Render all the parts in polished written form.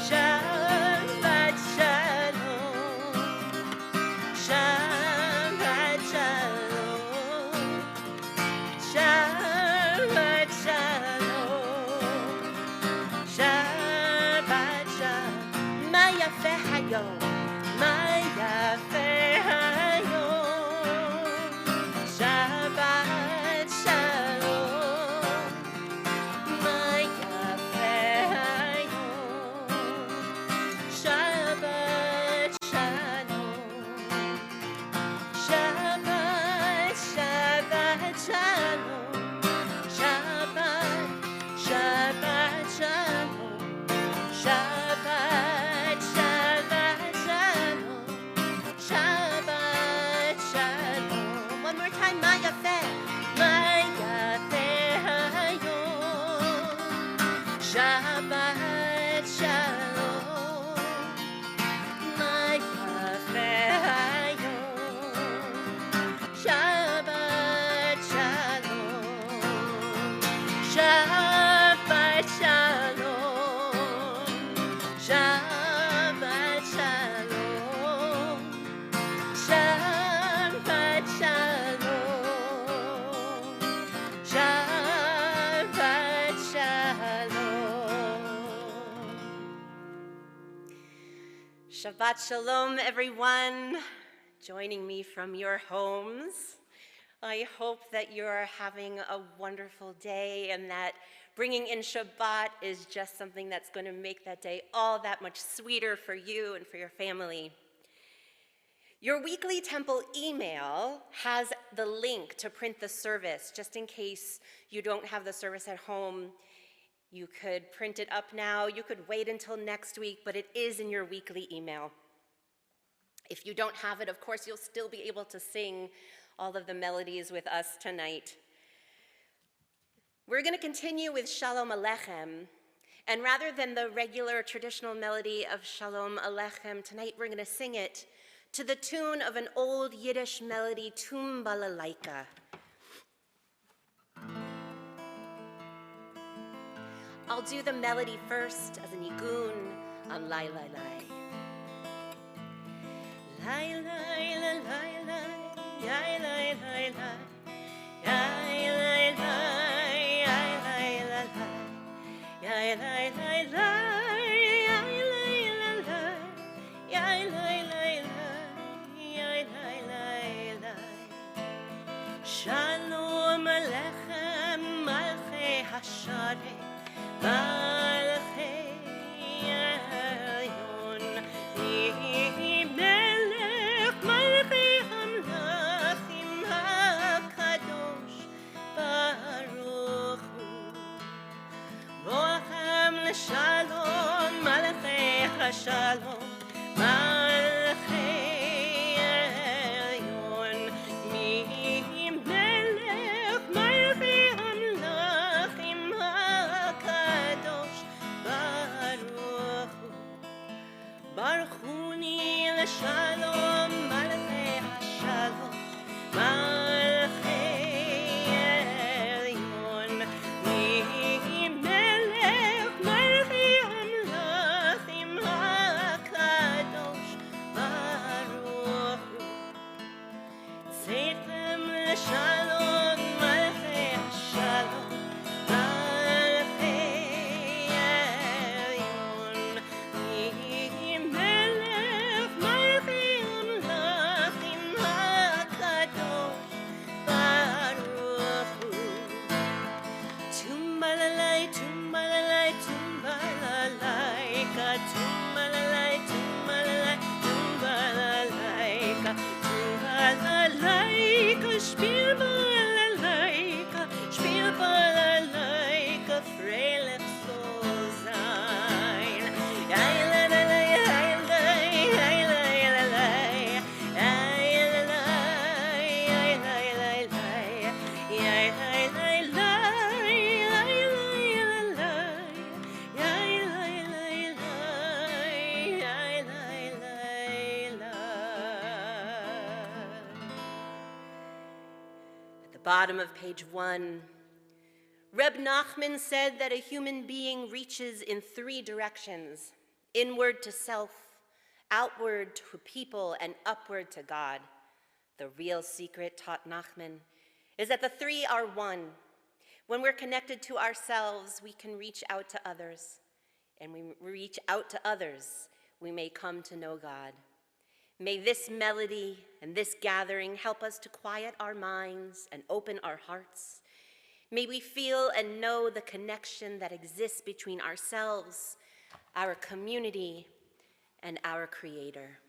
Shabbat shalom, Shabbat shalom, Shabbat shalom, Shabbat shalom. Ma yafe hayom, ma yafe hayom, Shabbat shalom, ma yafe hayom, Shabbat shalom, Shabbat, Shabbat shalom, Shabbat, Shabbat shalom, Shabbat, Shabbat shalom, Shabbat shalom. One more time, ma yafe hayom, Shabbat shalom, ma yafe hayom, Shabbat shalom, Shabbat shalom, Shabbat shalom, Shabbat shalom, Shabbat shalom. Shabbat shalom, everyone, joining me from your homes. I hope that you're having a wonderful day and that bringing in Shabbat is just something that's going to make that day all that much sweeter for you and for your family. Your weekly temple email has the link to print the service, just in case you don't have the service at home. You could print it up now, you could wait until next week, but it is in your weekly email. If you don't have it, of course, you'll still be able to sing all of the melodies with us tonight. We're going to continue with Shalom Aleichem, and rather than the regular traditional melody of Shalom Aleichem, tonight we're going to sing it to the tune of an old Yiddish melody, Tum Balalaika. I'll do the melody first as a nigun on Lai Lai Lai. Lai Lai Lai Lai Lai, Lai Lai Lai Lai, Lai Lai Lai, Lai Lai Lai, Lai Lai Lai Lai, Lai Lai Lai, Lai Lai Lai Lai. Shalom Aleichem, Malchei Hasharei, Malchei Elyon, Melech Malchei Hamlachim HaKadosh Baruch Hu. Boachem l'shalom, Malchei HaShalom, Malchei Elyon, Melech Malchei Hamlachim HaKadosh Baruch Hu. Baruchuni l'shalom, Malchei HaShalom, Malchei Elyon, Melech Malchei Hamlachim HaKadosh Baruch Hu. Tzeitem l'shalom, Malchei HaShalom, Malchei Elyon, Melech Malchei Hamlachim HaKadosh Baruch Hu. Tumbalalai, tumbalalai, tumbalalaika, tumbalalai, tumbalalai, tumbalalaika, tumbalalaika, spiel balalaika, spiel balalaika, freilich soll sein. Eilalai, eilalai, eilalai, eilalai, eilalai, At the bottom of page 1, Reb Nachman said that a human being reaches in three directions: inward to self, outward to people, and upward to God. The real secret, taught Nachman, is that the three are one. When we're connected to ourselves, we can reach out to others. And when we reach out to others, we may come to know God. May this melody and this gathering help us to quiet our minds and open our hearts. May we feel and know the connection that exists between ourselves, our community, and our Creator.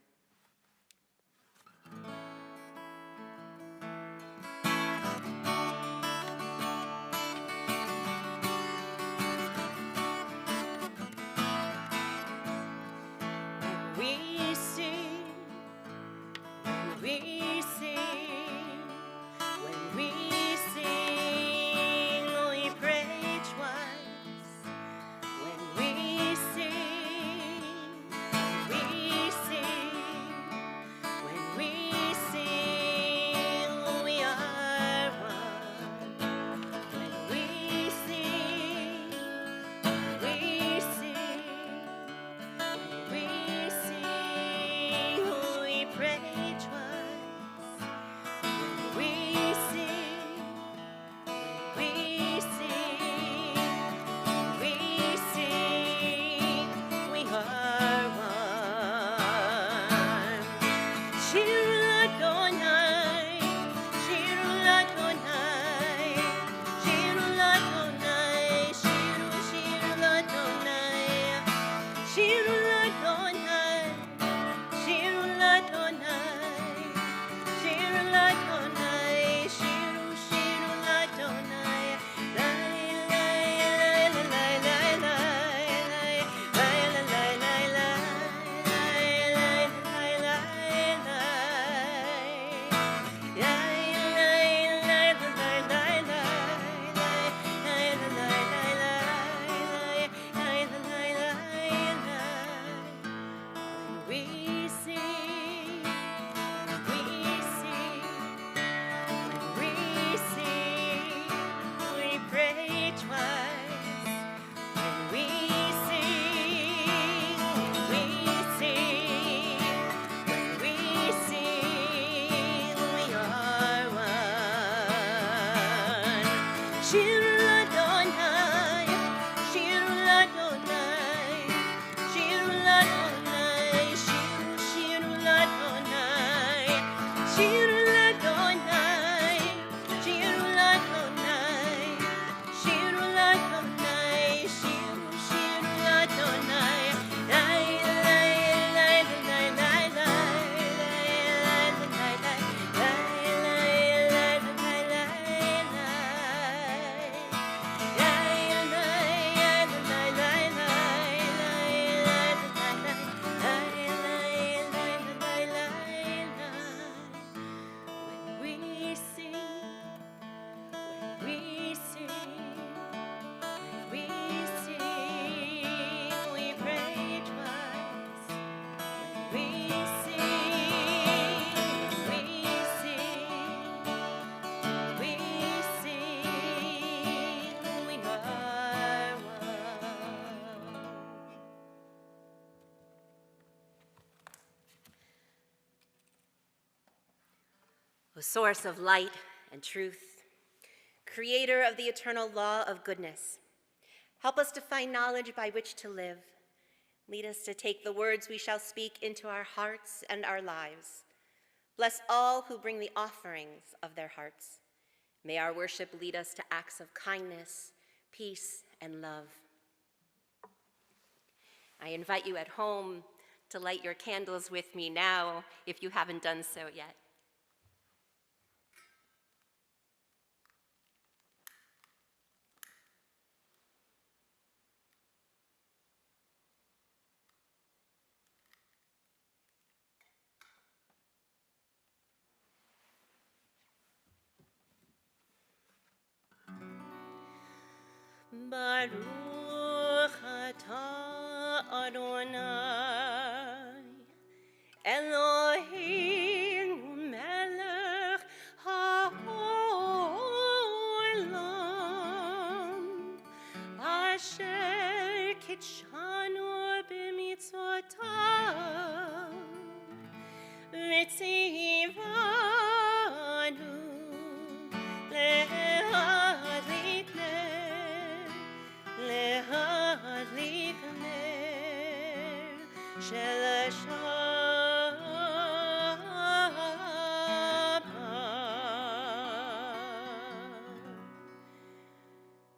O source of light and truth, creator of the eternal law of goodness, help us to find knowledge by which to live. Lead us to take the words we shall speak into our hearts and our lives. Bless all who bring the offerings of their hearts. May our worship lead us to acts of kindness, peace, and love. I invite you at home to light your candles with me now, if you haven't done so yet. Baruch atah Adonai, Eloheinu melech haolam, אשר קידשנו במצוותיו וציוונו להדליק נר של השבת.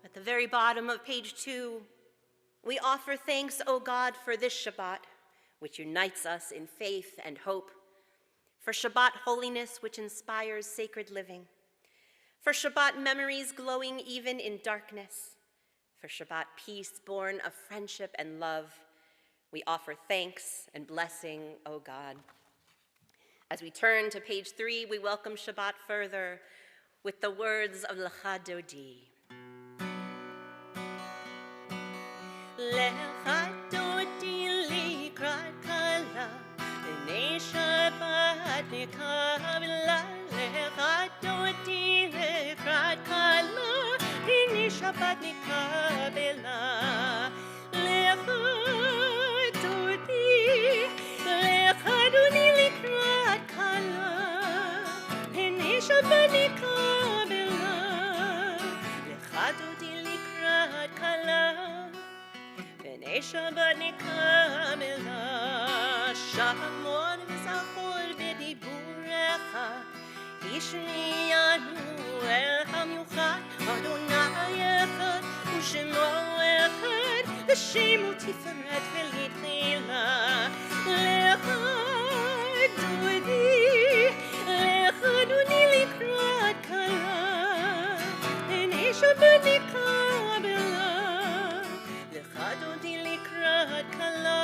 At the very bottom of page 2, we offer thanks, O God, for this Shabbat, which unites us in faith and hope, for Shabbat holiness, which inspires sacred living, for Shabbat memories glowing even in darkness, for Shabbat peace born of friendship and love. We offer thanks and blessing, O God. As we turn to page 3, we welcome Shabbat further with the words of Lecha Dodi. Lecha Dodi likrat kala, b'nei Shabbat nekabela. Lecha Dodi likrat kala, b'nei Shabbat nekabela. Lecha Dodi likrat kala, b'nei Shabbat nekabela. Lecha Dodi likrat kala, b'nei Shabbat nekabela. Shamor v'zachor b'diburecha, ishmiyanu el hamiuchad. Adonai echad u'shemo echad, v'shemo tiferet v'litchila. Lecha Dodi likrat kala, b'nei Shabbat nekabela. Lecha Dodi likrat kala,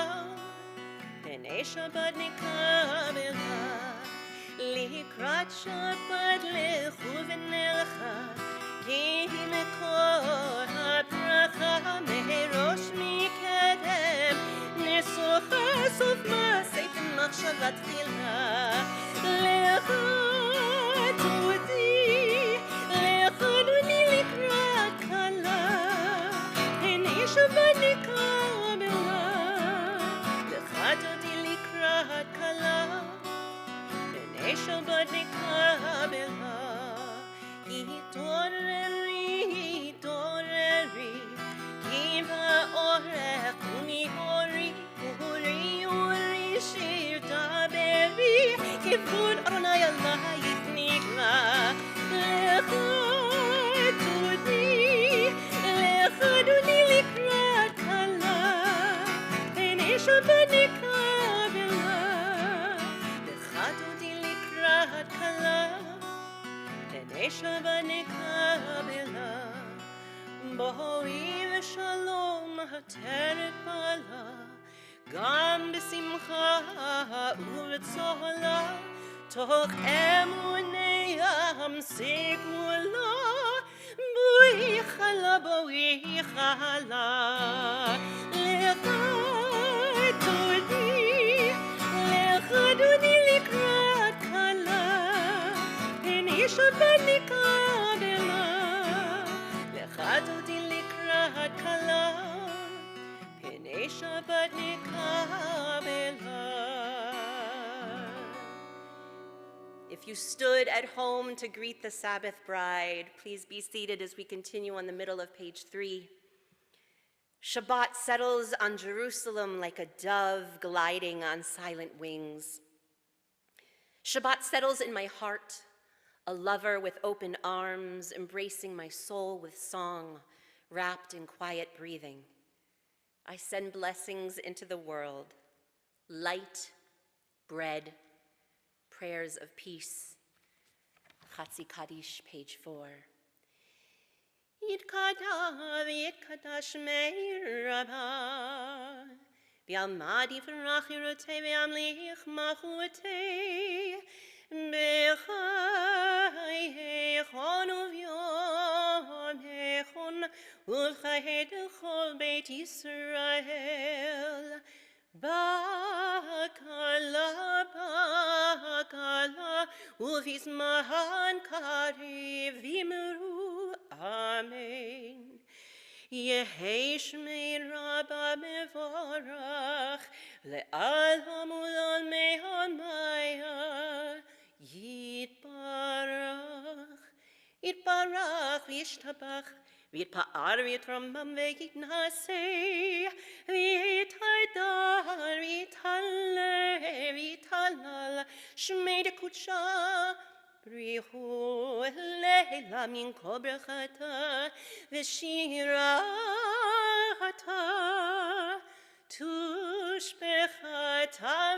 b'nei Shabbat nekabela. Likrat Shabbat lechu v'nelcha, ki mekor habracha merosh mikedem, nesocha sof ma'aseh v'machshava tchila. Lecha Dodi likrat kala, b'nei Shabbat nekabela. Lecha Dodi likrat kala, b'nei Shabbat nekabela. Hitoreri, ki ba'orech u'mihori, uri shir daberi, kivud Adonai Allah yitnikla. Lecha Dodi likrat kala, b'nei Shabbat nekabela. Lecha Dodi likrat kala, b'nei Shabbat nekabela. Bo'oi v'shalom ha'teret bala, gam b'simcha u'b'tzola, toch emunei hamsigula. Boi chala, Lecha Dodi likrat kala, b'nei Shabbat nekabela. Lecha Dodi likrat kala, b'nei Shabbat nekabela. If you stood at home to greet the Sabbath bride, please be seated as we continue on the middle of page 3. Shabbat settles on Jerusalem like a dove gliding on silent wings. Shabbat settles in my heart, a lover with open arms, embracing my soul with song, wrapped in quiet breathing. I send blessings into the world, light, bread, prayers of peace. Chatzi Kaddish, page 4. Yitkadash mei rabba, v'yamad yifrach yirotei v'yamlich machutei, b'chai heichon uv'yom heichon, uv'chai dechol beit Yisrael. Bakala, uv'izmahan karev v'imru, amen. יהי שמי רבה מבורך, לעולם ולעולמי עולמיה, יתברך, יתברך וישתבח, ויתפאר ויתרומם ויתנשא, ויתהדר ויתהלל ויתהלל, שמי דקודשה, בריחו לילה מן כל ברכתה ושירתה, תושבחתה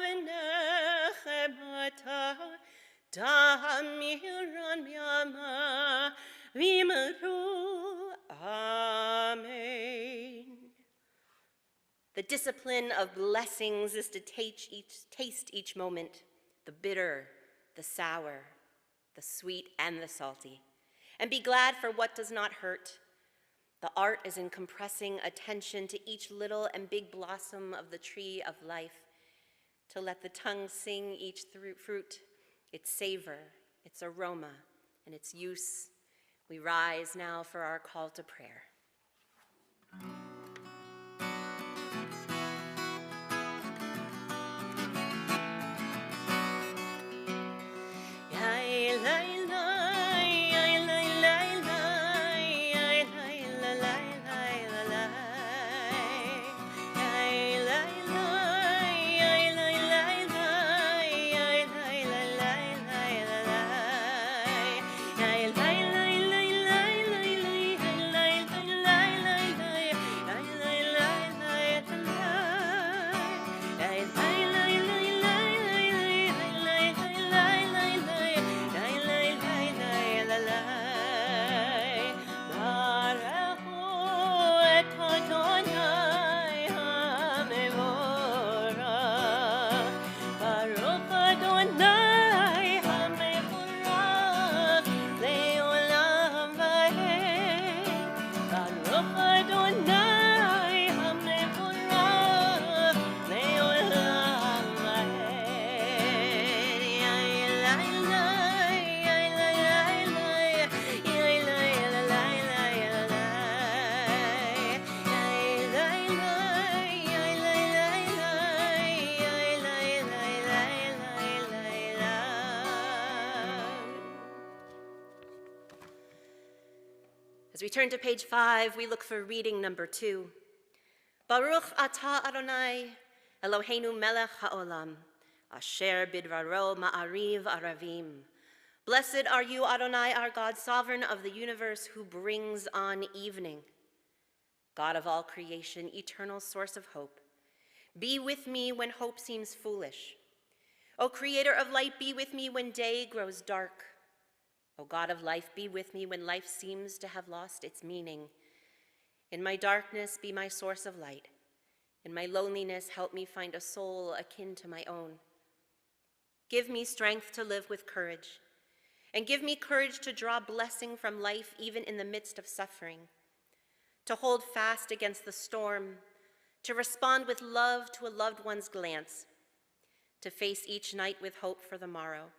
ונחמתה, דמירן בימה וימרו. Amen. The discipline of blessings is to taste each moment, the bitter, the sour, the sweet and the salty, and be glad for what does not hurt. The art is in compressing attention to each little and big blossom of the tree of life, to let the tongue sing each fruit, its savor, its aroma, and its use. We rise now for our call to prayer. As we turn to page 5, we look for reading number 2. Baruch atah Adonai, Eloheinu melech haolam, asher bidvaro ma'ariv aravim. Blessed are you, Adonai, our God, sovereign of the universe, who brings on evening. God of all creation, eternal source of hope, be with me when hope seems foolish. O creator of light, be with me when day grows dark. O God of life, be with me when life seems to have lost its meaning. In my darkness, be my source of light. In my loneliness, help me find a soul akin to my own. Give me strength to live with courage, and give me courage to draw blessing from life even in the midst of suffering, to hold fast against the storm, to respond with love to a loved one's glance, to face each night with hope for the morrow.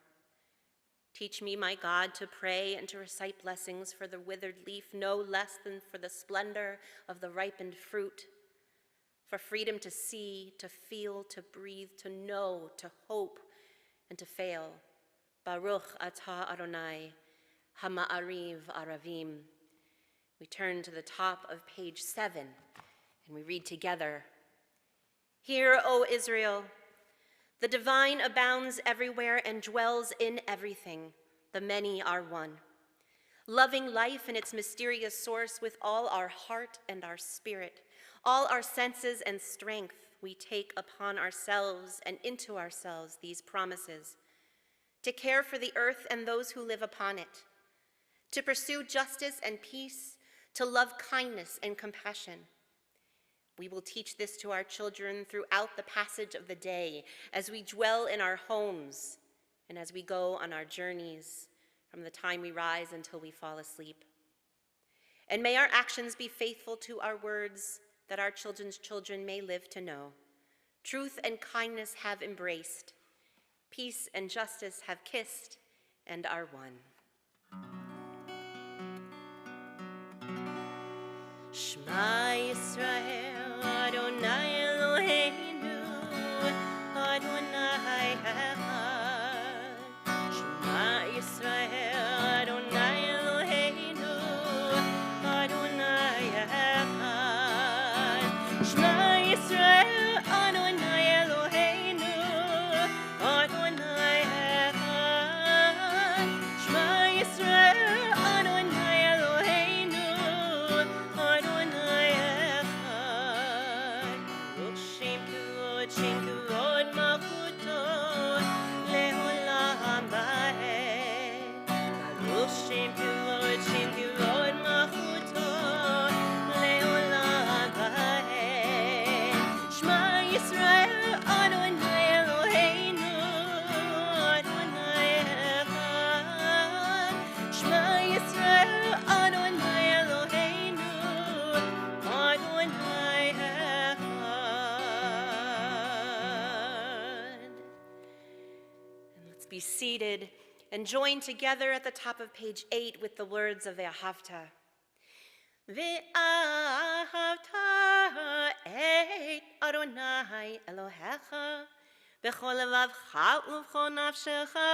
Teach me, my God, to pray and to recite blessings for the withered leaf no less than for the splendor of the ripened fruit, for freedom to see, to feel, to breathe, to know, to hope, and to fail. Baruch atah Adonai, hama'ariv aravim. We turn to the top of page 7, and we read together. Hear, O Israel, the divine abounds everywhere and dwells in everything. The many are one. Loving life and its mysterious source with all our heart and our spirit, all our senses and strength, we take upon ourselves and into ourselves these promises, to care for the earth and those who live upon it, to pursue justice and peace, to love kindness and compassion. We will teach this to our children throughout the passage of the day, as we dwell in our homes and as we go on our journeys from the time we rise until we fall asleep. And may our actions be faithful to our words, that our children's children may live to know. Truth and kindness have embraced, peace and justice have kissed and are one. Shema Yisrael, Adonai Eloheinu, Adonai Echad. Shema Yisrael, Adonai Eloheinu, Adonai Echad. Shema Yisrael, Adonai Eloheinu, Adonai Echad. Shema Yisrael, Adonai Eloheinu, Adonai Echad. Baruch Shem Kavod Malchuto, Le'olam Va'ed. Baruch Shem Kavod Malchuto, Le'olam Va'ed. Shema Yisrael, Adonai Eloheinu, Adonai Echad. Shema Yisrael, Adonai Eloheinu, Adonai Echad. And let's be seated and join together at the top of page 8 with the words of the Ahavath. Ve'ahavta et Adonai Elohecha v'chol levavcha uv'chol nafshecha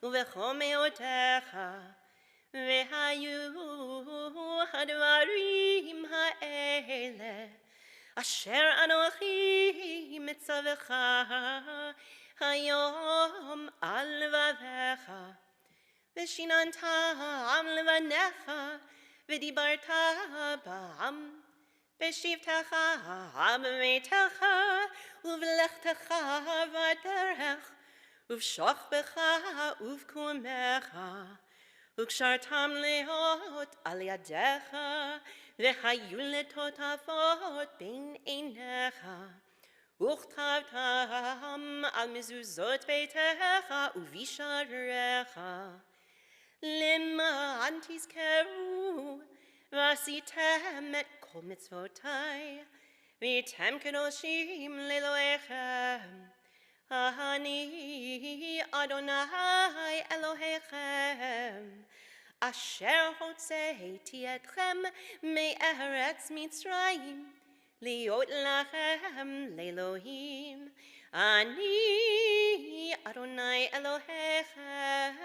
uv'chol me'otecha ve'hayu hadvarim ha'ele asher anochi mitzavecha hayom al levavecha v'shinantam levanecha v'dibarta ba'am v'shivtecha b'meitecha uv'lechtecha v'derech uv'shochbecha uv'kumecha וקשרתם להיות על ידיך, והיו לטוטפות בין עיניך, וכתבתם על מזוזות ביתך ובשעריך, למען תזכרו, ועשיתם את כל מצוותיי, והייתם קדושים לאלוהיכם. אני אדוני אלוהיכם, אשר הוצאתי אתכם מארץ מצרים, להיות לכם לאלוהים. אני אדוני אלוהיכם.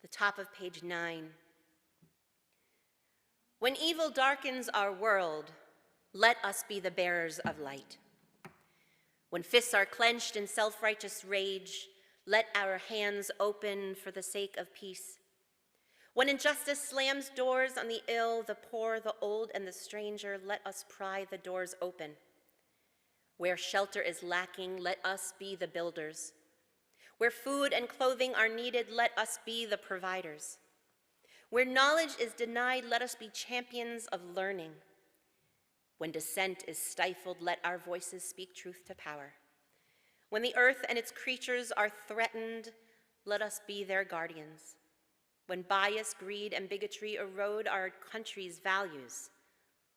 The top of page 9. When evil darkens our world, let us be the bearers of light. When fists are clenched in self-righteous rage, let our hands open for the sake of peace. When injustice slams doors on the ill, the poor, the old, and the stranger, let us pry the doors open. Where shelter is lacking, let us be the builders. Where food and clothing are needed, let us be the providers. Where knowledge is denied, let us be champions of learning. When dissent is stifled, let our voices speak truth to power. When the earth and its creatures are threatened, let us be their guardians. When bias, greed, and bigotry erode our country's values,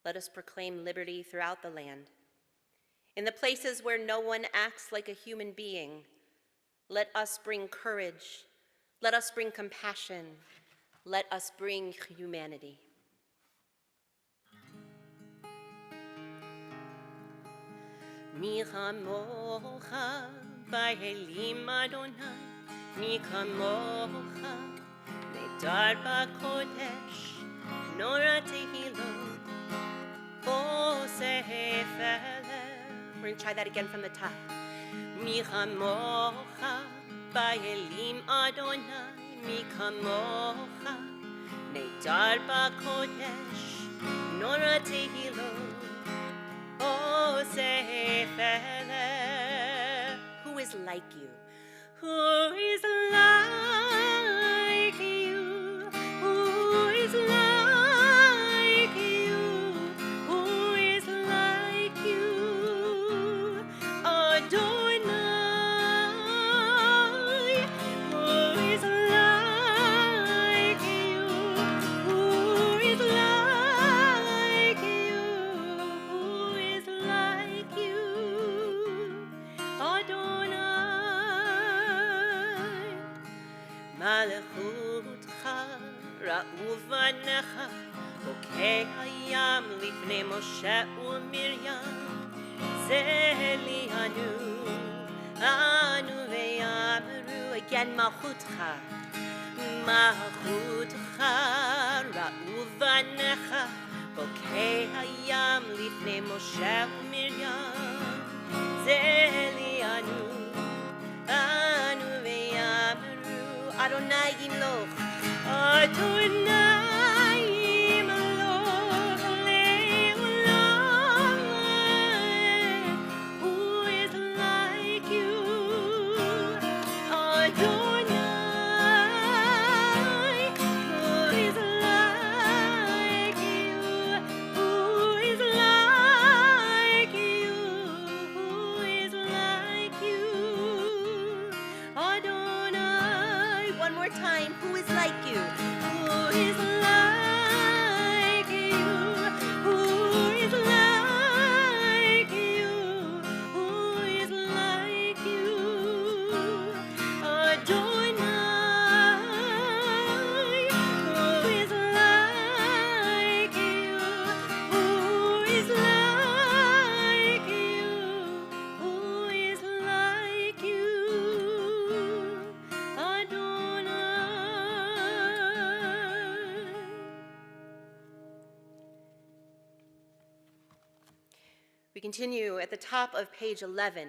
let us proclaim liberty throughout the land. In the places where no one acts like a human being, let us bring courage, let us bring compassion, let us bring humanity. Mi chamocha ba'elim Adonai, mi chamocha nedar b'kodesh, nora tehilot, oseh feleh. We're going to try that again from the top. Mi chamocha ba'elim Adonai, mi chamocha nedar b'kodesh, nora tehilot. Oh, say, who is like you? Who is like you? Who is like you? Who is like you? Adonai. Who is like you? Who is like you? Who is like you? Adonai. ובניך, בוקי הים לפני משה ומרים, זה לי אנו ויאמרו, again מלכותך, מלכותך, ראו בניך, בוקי הים לפני משה ומרים, זה לי אנו ויאמרו, אדוני ימלוך, אדוני ימלוך לעולם. Who is like you, Adonai? Who is like you? Who is like you? Who is like you, Adonai? One more time. Who is like you? Who is like you? Who is like you? Who is like you, Adonai? Who is like you? Who is like you? Who is like you, Adonai? We continue at the top of page 11,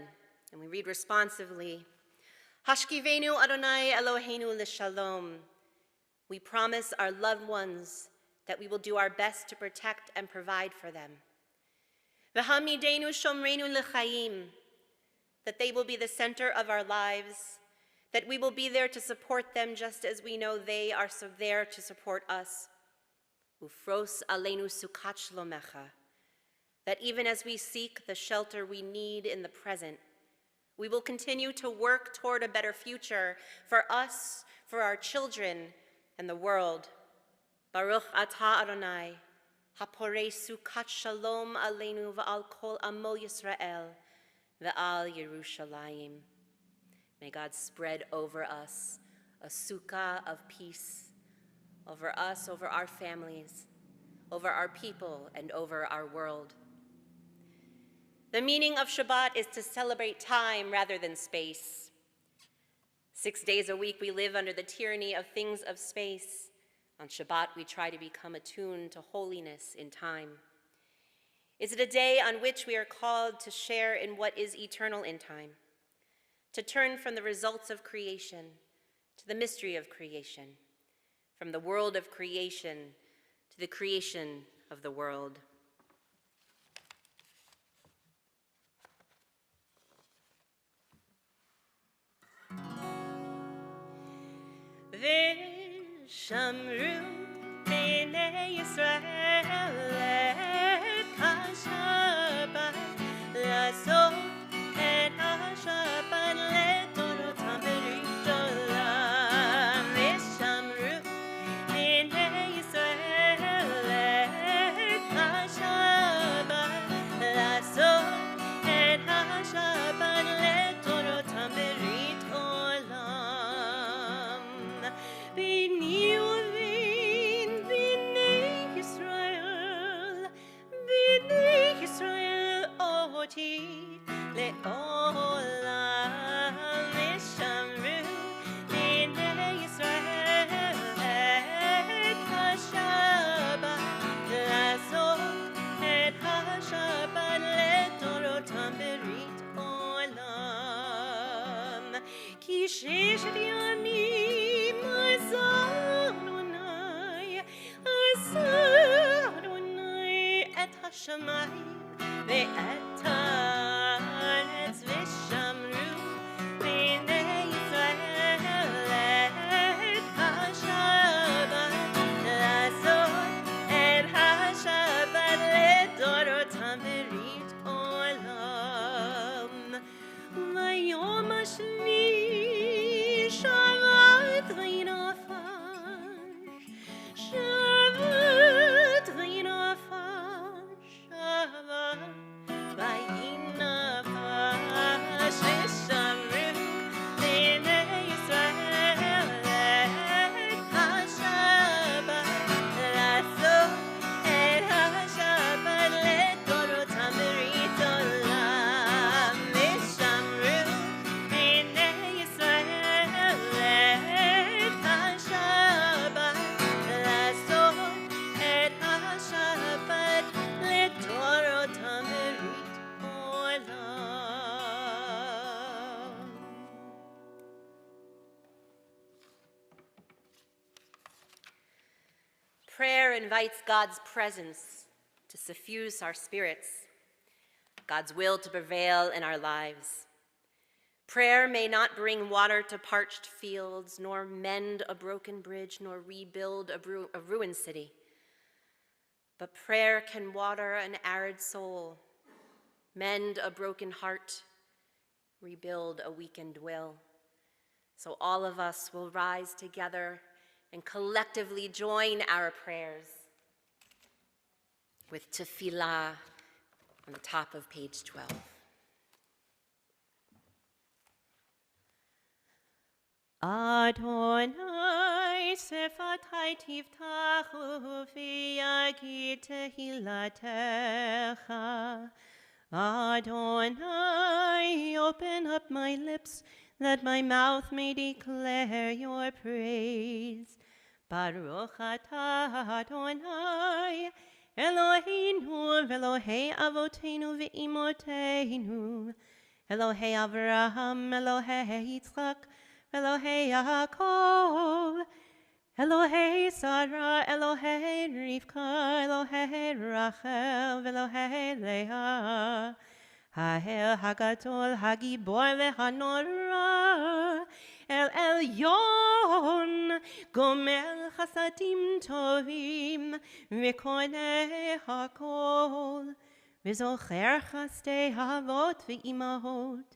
and we read responsively, Hashkivenu Adonai Eloheinu l'shalom. We promise our loved ones that we will do our best to protect and provide for them. V'hamidenu shomrenu l'chaim, that they will be the center of our lives, that we will be there to support them just as we know they are there to support us. Ufros aleinu sukat shlomecha, that even as we seek the shelter we need in the present, we will continue to work toward a better future for us, for our children, and the world. Baruch atah Adonai, haporei sukat shalom aleinu v'al kol amo Yisrael v'al Yerushalayim. May God spread over us a sukkah of peace, over us, over our families, over our people, and over our world. The meaning of Shabbat is to celebrate time rather than space. 6 days a week we live under the tyranny of things of space. On Shabbat we try to become attuned to holiness in time. Is it a day on which we are called to share in what is eternal in time, to turn from the results of creation to the mystery of creation, from the world of creation to the creation of the world? V'shamru b'nei Yisrael et ha-Shabbat la'asot et ha-Shabbat le'dorotam b'rit olam. V'shamru b'nei Yisrael et ha-Shabbat la'asot et ha-Shabbat le'dorotam b'rit olam. B'nei Yisrael oti le'olam. V'shamru b'nei Yisrael et ha-Shabbat la'asot et ha-Shabbat le'dorotam b'rit olam. Ki sheshet yamim Hashamayim ve'et haaretz v'shamru b'nei Yisrael et ha-Shabbat la'asot et ha-Shabbat le'dorotam b'rit olam. V'yom hashvi Shabbat v'yinafash, Shabbat v'yinafash, Shabbat v'yinafash. Prayer invites God's presence to suffuse our spirits, God's will to prevail in our lives. Prayer may not bring water to parched fields, nor mend a broken bridge, nor rebuild a ruined city. But prayer can water an arid soul, mend a broken heart, rebuild a weakened will. So all of us will rise together and collectively join our prayers with tefillah on the top of page 12. Adonai sefatai tiftachu v'yagid tehilatecha. Adonai, open up my lips, that my mouth may declare your praise. Baruch atah Adonai, Eloheinu v'Elohei avoteinu v'imoteinu, Elohei Avraham, Elohei Yitzchak, Elohei Yaakov, Elohei Sarah, Elohei Rivka, Elohei Rachel, Elohei Leah, Ha'el Hagadol, Hagibor ve'hanora, El Elyon, Gomel Chasadim Tovim, V'konei Hakol, V'zocher Chastei Havot V'imahot,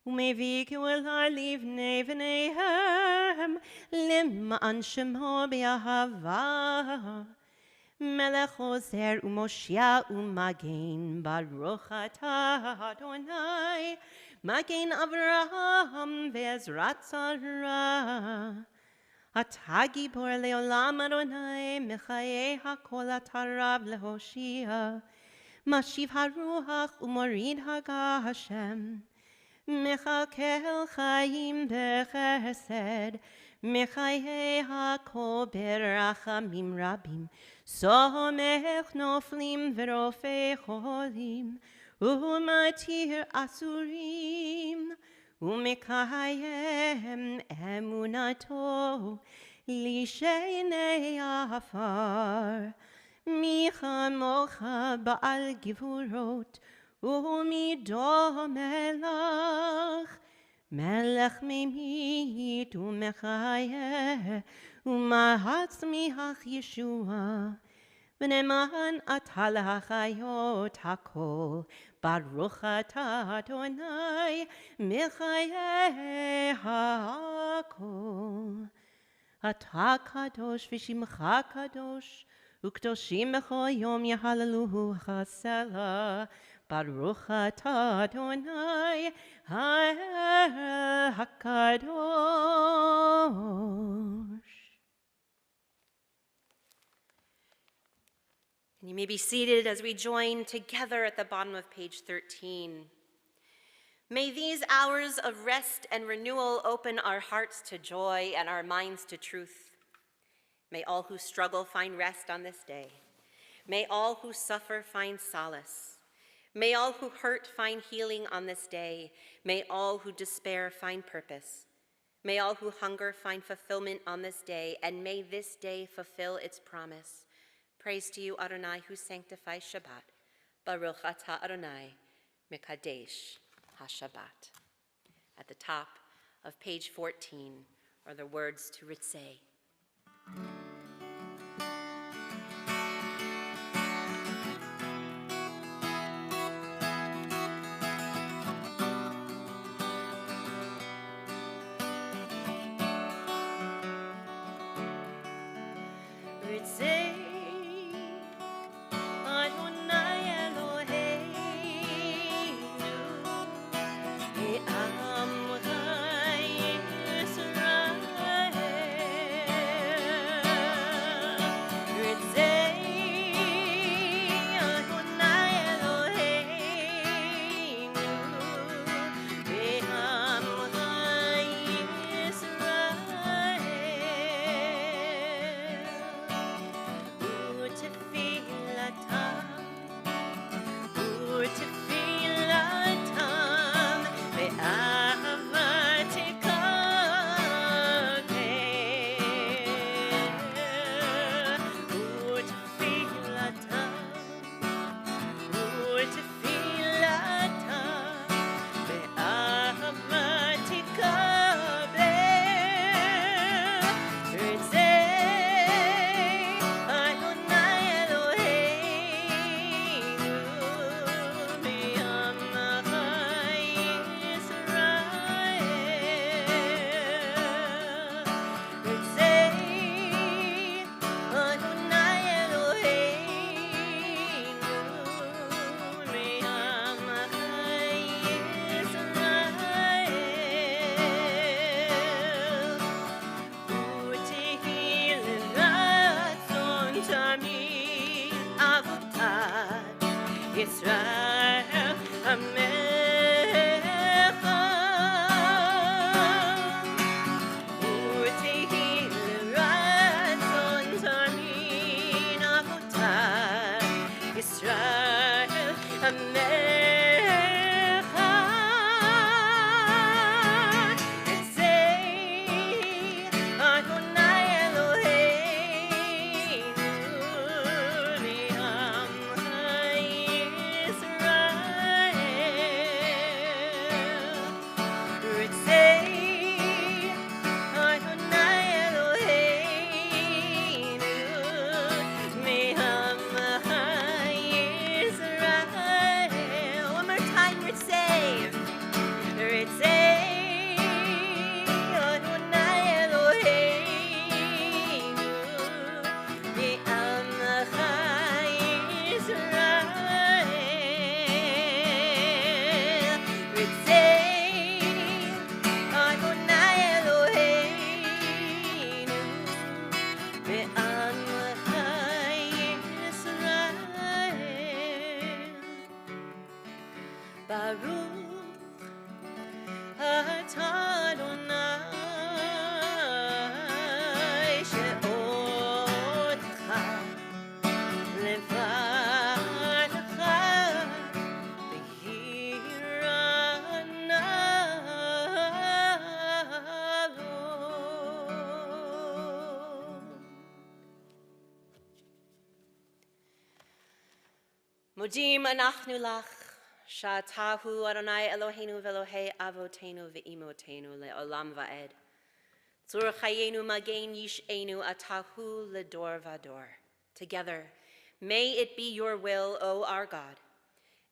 Umeviku el livnei v'neihem, Lim'an Shemo b'ahava, Melech Ozer u'Moshia u'Magen, Baruch atah Adonai, Magen Avraham ve'ezrat Sarah. Atah gibor le'olam Adonai, Mechayei hakol atarav lehoshia, Mashiv haruach u'morid haga Hashem, Mechakel chayim bechesed, Mechayei hakol berachamim rabim, Somech noflim v'rofei cholim, Umatir asurim, Umekayem emunato, Lishenei afar, Michamocha ba'al givurot, Umido melach, Melech mimit umechayeh, Umahatz mihach Yeshua, V'neman atah l'hachayot hakol, Baruch atah Adonai, Mechayeh hakol. Atah kadosh v'shimcha kadosh, Ukdoshim b'chol yom yehallelu chasela, Baruch atah Adonai, Ha'el HaKadosh. And you may be seated as we join together at the bottom of page 13. May these hours of rest and renewal open our hearts to joy and our minds to truth. May all who struggle find rest on this day. May all who suffer find solace. May all who hurt find healing on this day. May all who despair find purpose. May all who hunger find fulfillment on this day, and may this day fulfill its promise. Praise to you, Adonai, who sanctifies Shabbat. Baruch atah Adonai, Mekadesh HaShabbat. At the top of page 14 are the words to Ritzei. Ami Avodat Israel Amecha Utehi L'Ratzon Tamin Avodat Israel Amecha Etzei Adonai Eloheinu V'Amcha Yisrael Etzei Adonai Eloheinu V'Amcha Yisrael. One more time, Etzei. Etzei Adonai Eloheinu V'Amcha Yisrael. Etzei Adonai Eloheinu V'Amcha Yisrael. Baruch Atah Adonai she'odcha levadecha v'yiranavon. Modim anachnu lach Shatahu Adonai Eloheinu v'Elohei Avotenu v'Imotenu le'olam va'ed. Tzur chayenu magen yish'enu atahu ledor vador. Together, may it be your will, O our God,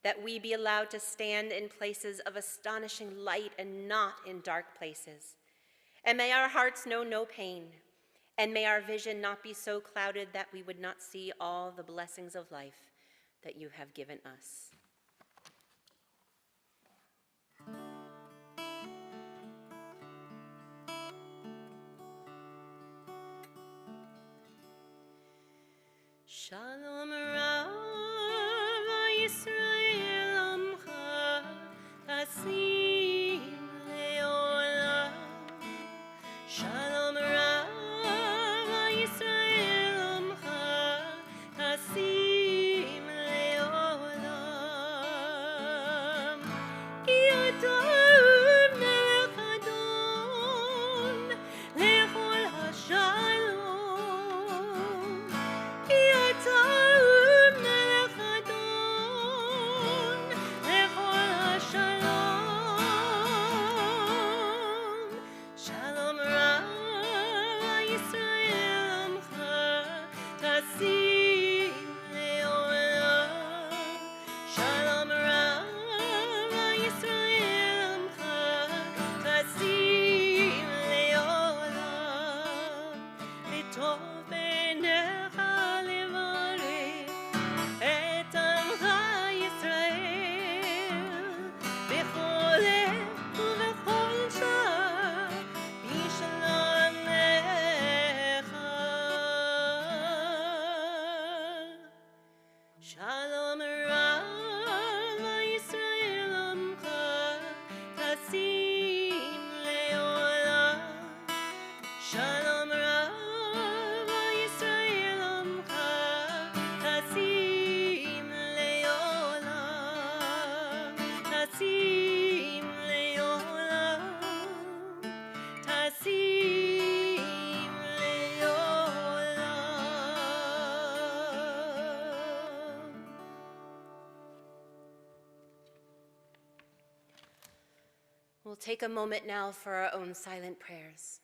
that we be allowed to stand in places of astonishing light and not in dark places. And may our hearts know no pain, and may our vision not be so clouded that we would not see all the blessings of life that you have given us. Shalom Rav Yisrael Amcha Tasim Leolam. Shalom Rav Yisrael Amcha Tasim Leolam. Ki Adon Melech Adon Lechol HaShalom. Shalom Rav Yisrael Amcha Tasim Leolam. Shalom Rav Yisrael Amcha Tasim Leolam. Tasim Leolam. Tasim Leolam. We'll take a moment now for our own silent prayers.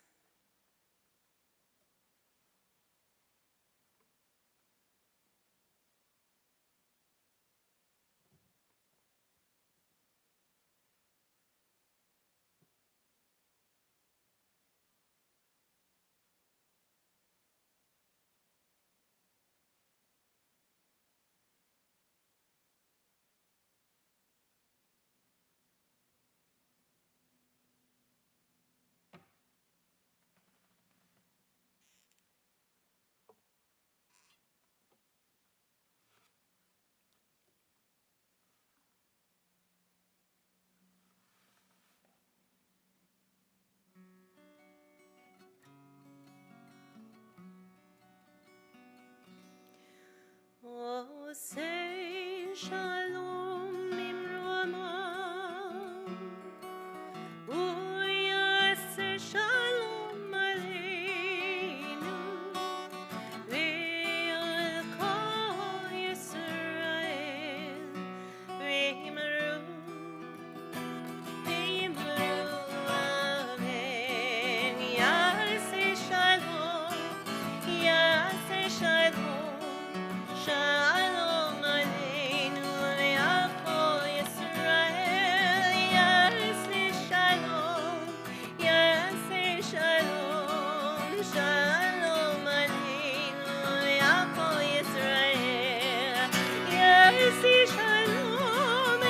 Say shalom imromam, uyase shalom aleinu, ve'al kol Yisrael, ve'imru amen. Yase shalom, shalom aleinu ve'al kol Yisrael. Yase shalom, shalom aleinu ve'al kol Yisrael. Yase shalom,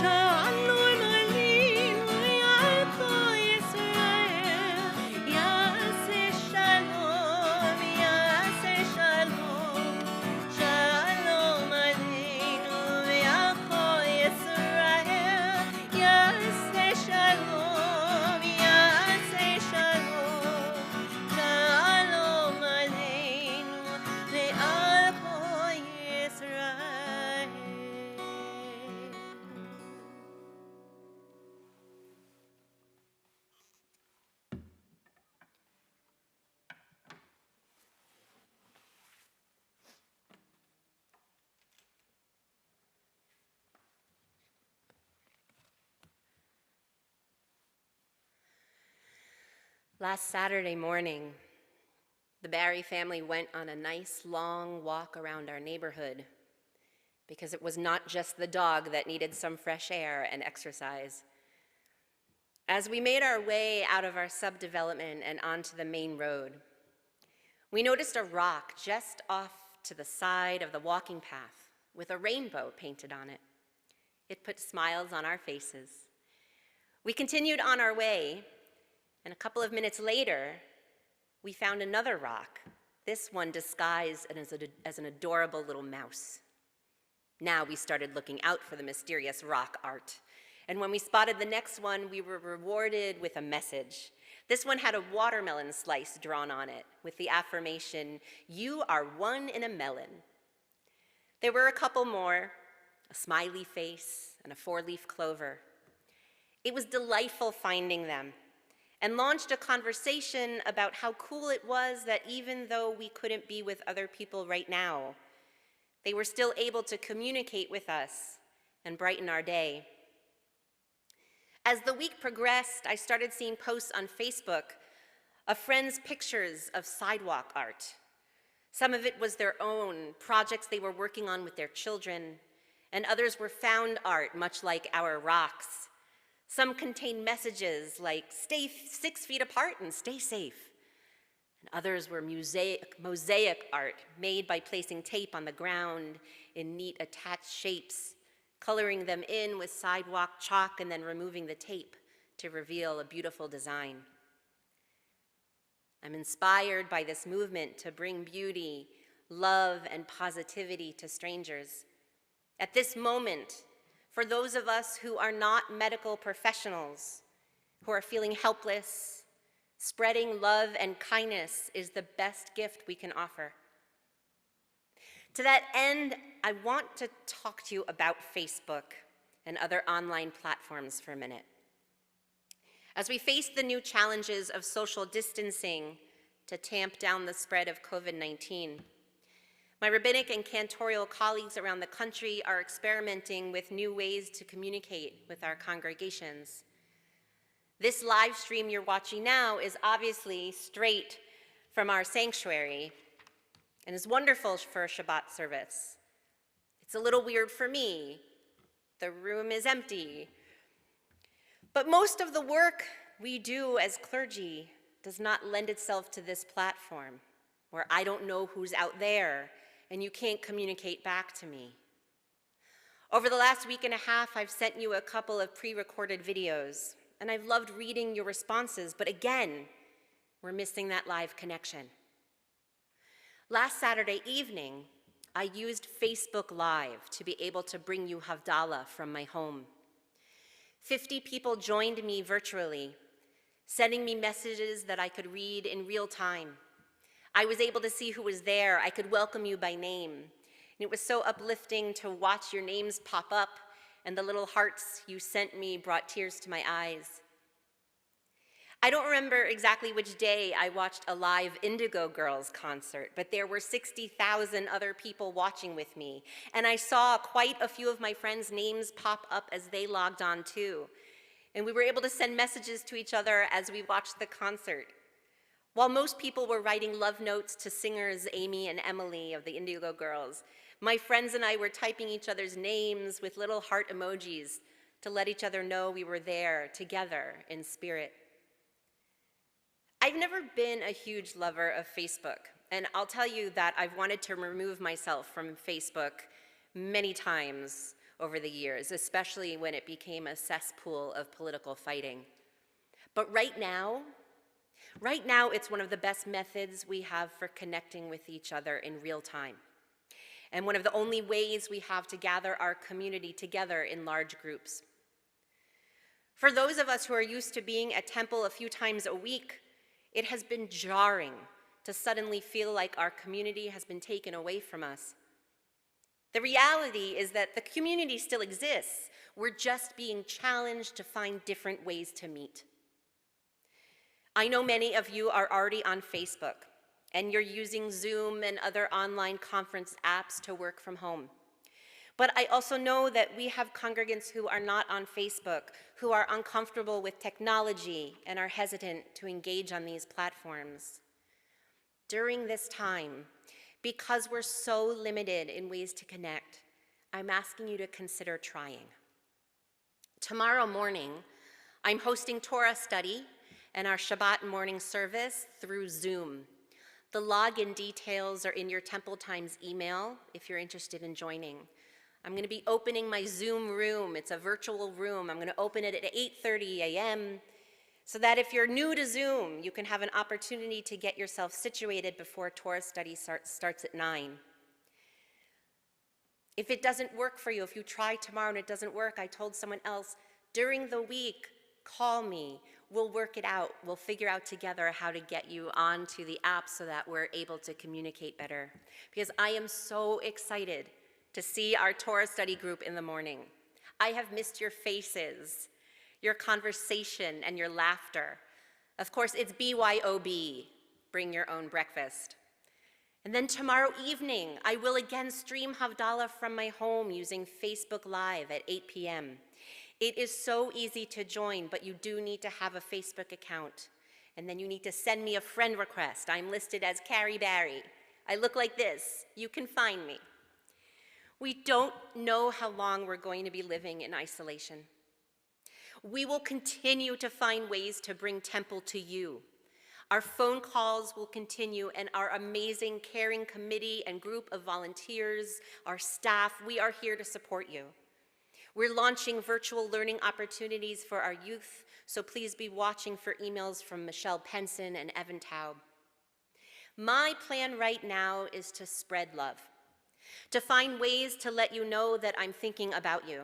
shalom aleinu ve'al kol Yisrael. Yase shalom, shalom aleinu ve'al kol Yisrael. Yase shalom, shalom aleinu ve'al kol Yisrael. Last Saturday morning, the Barry family went on a nice long walk around our neighborhood because it was not just the dog that needed some fresh air and exercise. As we made our way out of our subdevelopment and onto the main road, we noticed a rock just off to the side of the walking path with a rainbow painted on it. It put smiles on our faces. We continued on our way, and a couple of minutes later, we found another rock, this one disguised as an adorable little mouse. Now we started looking out for the mysterious rock art. And when we spotted the next one, we were rewarded with a message. This one had a watermelon slice drawn on it with the affirmation, "You are one in a melon." There were a couple more, a smiley face and a 4-leaf clover. It was delightful finding them, and launched a conversation about how cool it was that even though we couldn't be with other people right now, they were still able to communicate with us and brighten our day. As the week progressed, I started seeing posts on Facebook of friends' pictures of sidewalk art. Some of it was their own, projects they were working on with their children, and others were found art, much like our rocks. Some contained messages like, "Stay 6 feet apart and stay safe." And others were mosaic art made by placing tape on the ground in neat attached shapes, coloring them in with sidewalk chalk and then removing the tape to reveal a beautiful design. I'm inspired by this movement to bring beauty, love, and positivity to strangers. At this moment, for those of us who are not medical professionals, who are feeling helpless, spreading love and kindness is the best gift we can offer. To that end, I want to talk to you about Facebook and other online platforms for a minute. As we face the new challenges of social distancing to tamp down the spread of COVID-19, my rabbinic and cantorial colleagues around the country are experimenting with new ways to communicate with our congregations. This live stream you're watching now is obviously straight from our sanctuary and is wonderful for a Shabbat service. It's a little weird for me. The room is empty. But most of the work we do as clergy does not lend itself to this platform, where I don't know who's out there and you can't communicate back to me. Over the last week and a half, I've sent you a couple of pre-recorded videos, and I've loved reading your responses, but again, we're missing that live connection. Last Saturday evening, I used Facebook Live to be able to bring you Havdalah from my home. 50 people joined me virtually, sending me messages that I could read in real time. I was able to see who was there. I could welcome you by name. And it was so uplifting to watch your names pop up, and the little hearts you sent me brought tears to my eyes. I don't remember exactly which day I watched a live Indigo Girls concert, but there were 60,000 other people watching with me, and I saw quite a few of my friends' names pop up as they logged on too. And we were able to send messages to each other as we watched the concert. While most people were writing love notes to singers Amy and Emily of the Indigo Girls, my friends and I were typing each other's names with little heart emojis to let each other know we were there together in spirit. I've never been a huge lover of Facebook, and I'll tell you that I've wanted to remove myself from Facebook many times over the years, especially when it became a cesspool of political fighting. But right now it's one of the best methods we have for connecting with each other in real time, and one of the only ways we have to gather our community together in large groups. For those of us who are used to being at temple a few times a week, it has been jarring to suddenly feel like our community has been taken away from us. The reality is that the community still exists. We're just being challenged to find different ways to meet. I know many of you are already on Facebook, and you're using Zoom and other online conference apps to work from home. But I also know that we have congregants who are not on Facebook, who are uncomfortable with technology and are hesitant to engage on these platforms. During this time, because we're so limited in ways to connect, I'm asking you to consider trying. Tomorrow morning, I'm hosting Torah study and our Shabbat morning service through Zoom. The login details are in your Temple Times email if you're interested in joining. I'm going to be opening my Zoom room. It's a virtual room. I'm going to open it at 8:30 a.m. so that if you're new to Zoom, you can have an opportunity to get yourself situated before Torah study starts at 9. If it doesn't work for you, if you try tomorrow and it doesn't work, I told someone else, during the week, call me. We'll work it out. We'll figure out together how to get you onto the app so that we're able to communicate better. Because I am so excited to see our Torah study group in the morning. I have missed your faces, your conversation, and your laughter. Of course, it's BYOB, bring your own breakfast. And then tomorrow evening, I will again stream Havdalah from my home using Facebook Live at 8 p.m. It is so easy to join, but you do need to have a Facebook account. And then you need to send me a friend request. I'm listed as Carrie Barry. I look like this. You can find me. We don't know how long we're going to be living in isolation. We will continue to find ways to bring Temple to you. Our phone calls will continue, and our amazing caring committee and group of volunteers, our staff, we are here to support you. We're launching virtual learning opportunities for our youth, so please be watching for emails from Michelle Penson and Evan Taub. My plan right now is to spread love, to find ways to let you know that I'm thinking about you.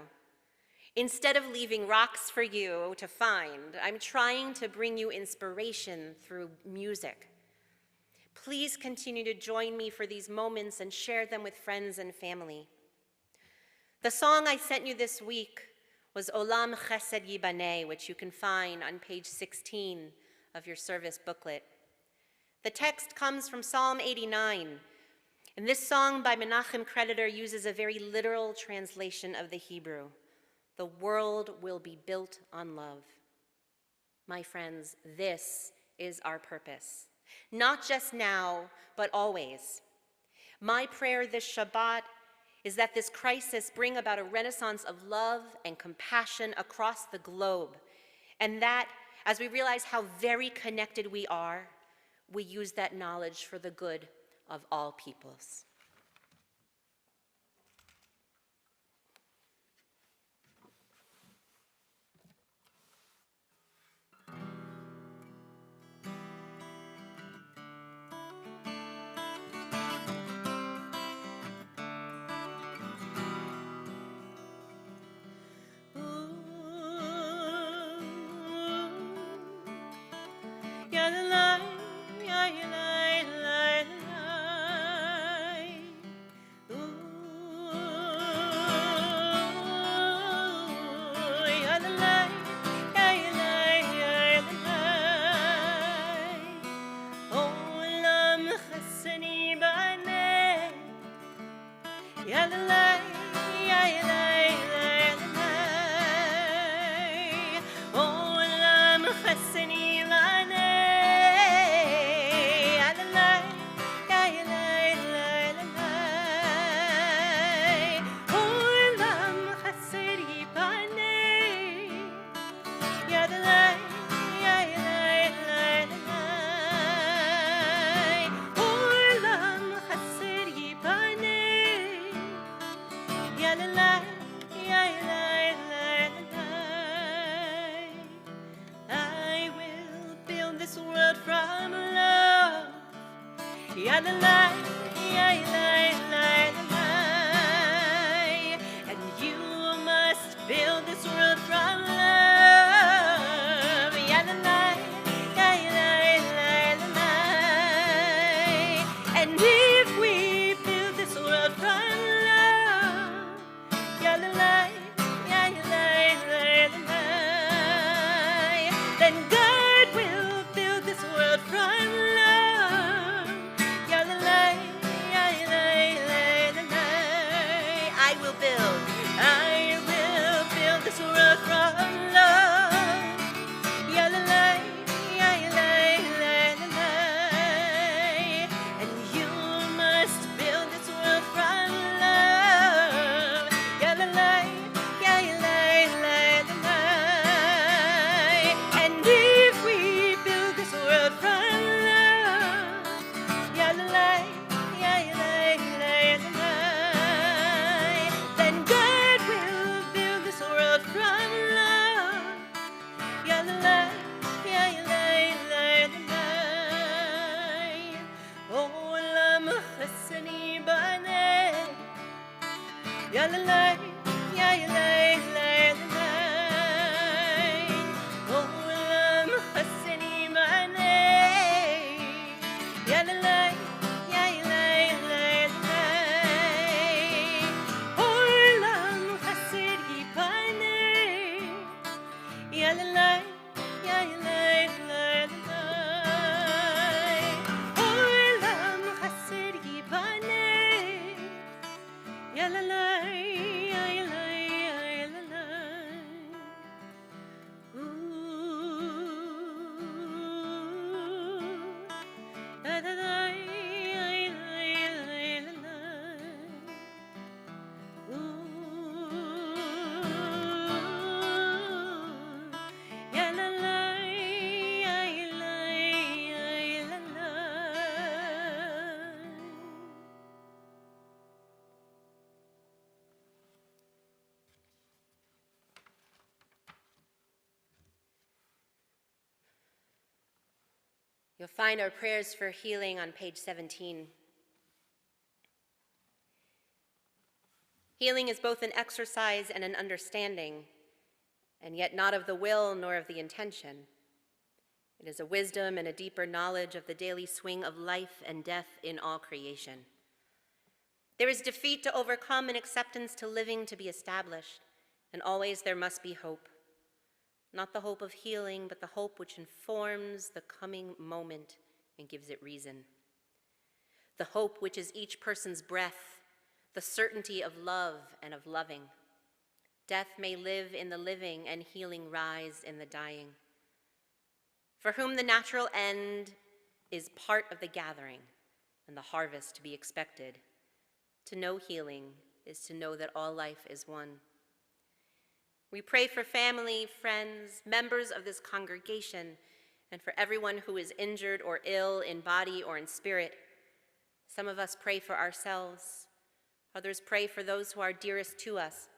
Instead of leaving rocks for you to find, I'm trying to bring you inspiration through music. Please continue to join me for these moments and share them with friends and family. The song I sent you this week was Olam Chesed Yibaneh, which you can find on page 16 of your service booklet. The text comes from Psalm 89, and this song by Menachem Creditor uses a very literal translation of the Hebrew. The world will be built on love. My friends, this is our purpose, not just now, but always. My prayer this Shabbat is that this crisis bring about a renaissance of love and compassion across the globe, and that as we realize how very connected we are, we use that knowledge for the good of all peoples. Yadalai, yadalai, yadalai. Olam cheseni lanei. Yadalai, yadalai, yadalai. Olam chesedi panei. Yadalai, yadalai, yadalai. Olam chesedi panei. Yadalai, yadalai, yadalai. I will build this world from love. Yadalai, yadalai, yadalai. And you must build this world from love. Yadalai, yadalai, yadalai. And if we build this world from love, yadalai, yadalai, yadalai, then God will build this world from love. Yadalai, yadalai, yadalai. I will build this world from love. Yadalai, yadalai, yadalai. And you must build this world from love. Yadalai, yadalai, yadalai. And if we build this world from love, yadalai, yadalai, yadalai, then God will build this world from love. Yadalai, yadalai, yadalai. Olam chesedi banei. Yadalai, yadalai, yadalai. Olam chesedi banei. Yadalai, yadalai, yadalai. Olam chesedi banei. Yadalai, yadalai, yadalai. Olam chesedi banei. Yadalai, yadalai, yadalai. Ooh, yadalai, yadalai, yadalai. Ooh, yadalai, yadalai, yadalai. You'll find our prayers for healing on page 17. Healing is both an exercise and an understanding, and yet not of the will nor of the intention. It is a wisdom and a deeper knowledge of the daily swing of life and death in all creation. There is defeat to overcome and acceptance to living to be established, and always there must be hope. Not the hope of healing, but the hope which informs the coming moment and gives it reason. The hope which is each person's breath, the certainty of love and of loving. Death may live in the living and healing rise in the dying. For whom the natural end is part of the gathering and the harvest to be expected. To know healing is to know that all life is one. We pray for family, friends, members of this congregation, and for everyone who is injured or ill in body or in spirit. Some of us pray for ourselves. Others pray for those who are dearest to us.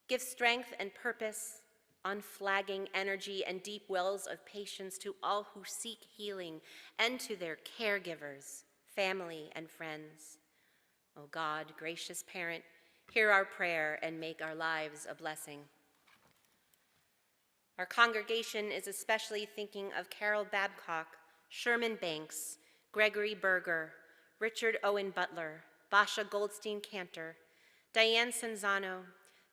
Give strength and purpose, unflagging energy, and deep wells of patience to all who seek healing and to their caregivers, family, and friends. O God, gracious parent, hear our prayer and make our lives a blessing. Our congregation is especially thinking of Carol Babcock, Sherman Banks, Gregory Berger, Richard Owen Butler, Basha Goldstein Cantor, Diane Sanzano,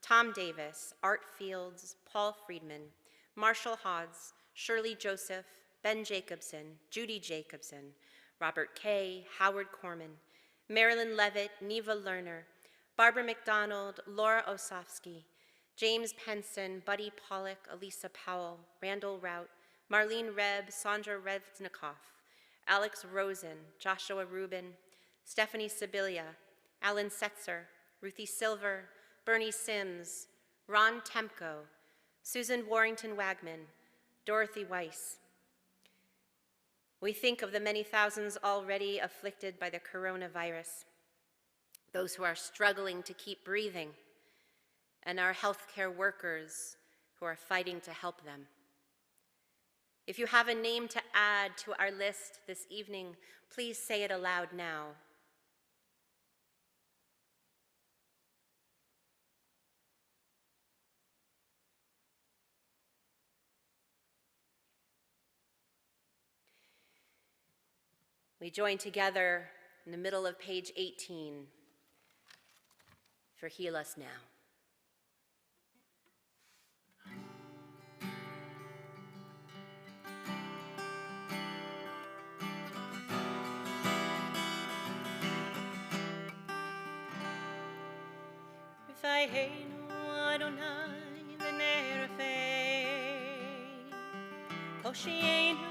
Tom Davis, Art Fields, Paul Friedman, Marshall Hodds, Shirley Joseph, Ben Jacobson, Judy Jacobson, Robert Kay, Howard Corman, Marilyn Levitt, Neva Lerner, Barbara McDonald, Laura Osofsky, James Penson, Buddy Pollock, Elisa Powell, Randall Rout, Marlene Reb, Sandra Reznikoff, Alex Rosen, Joshua Rubin, Stephanie Sibilia, Alan Setzer, Ruthie Silver, Bernie Sims, Ron Temko, Susan Warrington Wagman, Dorothy Weiss. We think of the many thousands already afflicted by the coronavirus, those who are struggling to keep breathing, and our healthcare workers who are fighting to help them. If you have a name to add to our list this evening, please say it aloud now. We join together in the middle of page 18 for Heal Us Now. Vayenu Adonai v'nerafei Hoshienu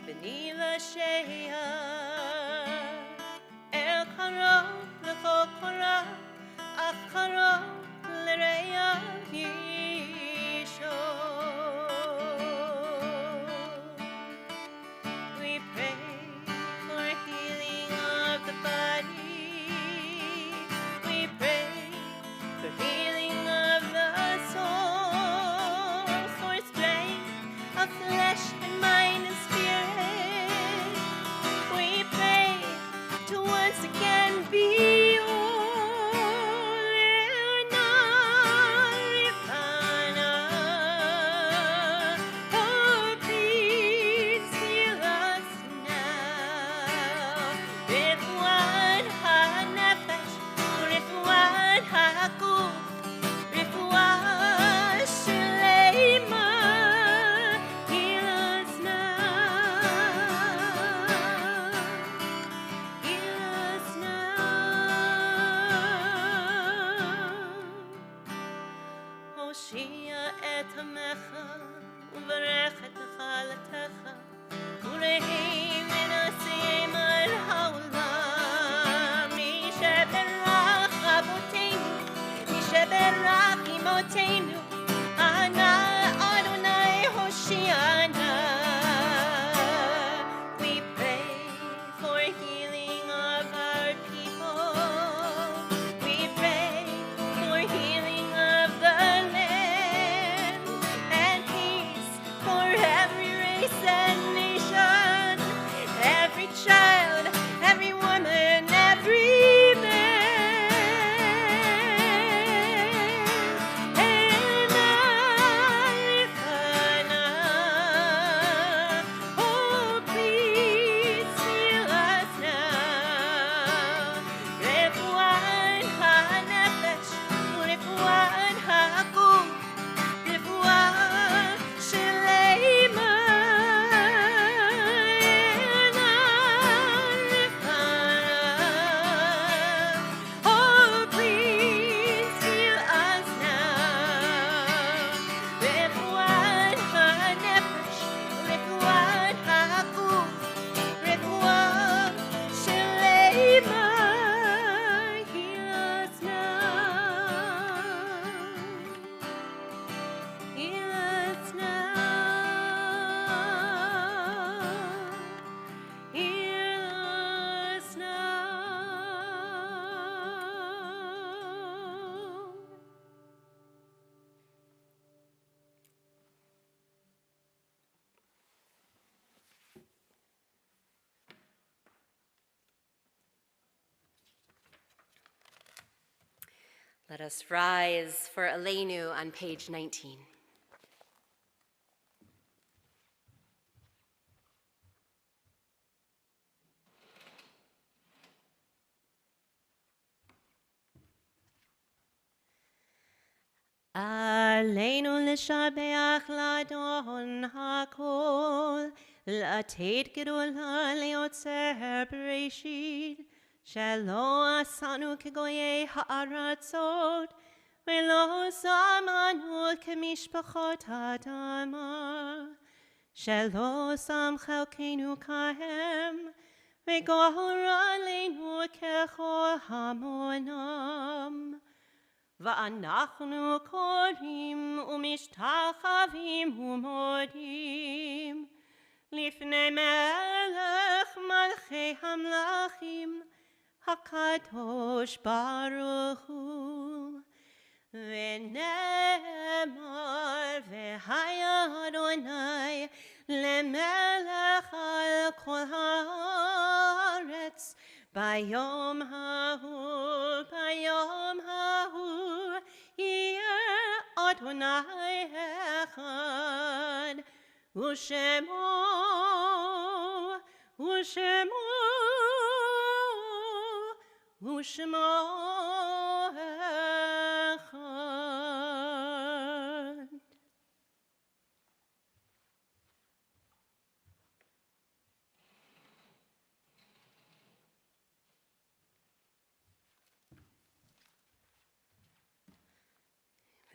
v'ni v'sheya El karo l'chol kora Ach karo l'reya yisho. We pray for healing of the body. We pray for healing of the soul, for strength of flesh and mind and spirit. We pray to once again be Let us rise for Aleinu on page 19. Aleinu l'shabeach l'adon hakol, l'ateit gedola leotzer bereshit, שלא עשנו כגויי הארצות, ולא שמנו כמשפחות האדמה, שלא שם חלקנו כהם, וגורלנו ככל המונם. ואנחנו קוראים ומשתחווים ומודים לפני מלך מלכי המלכים, הקדוש ברוך הוא. ונאמר והיה אדוני למלך על כל הארץ ביום ההוא יהיה אדוני אחד, ושמו אחד.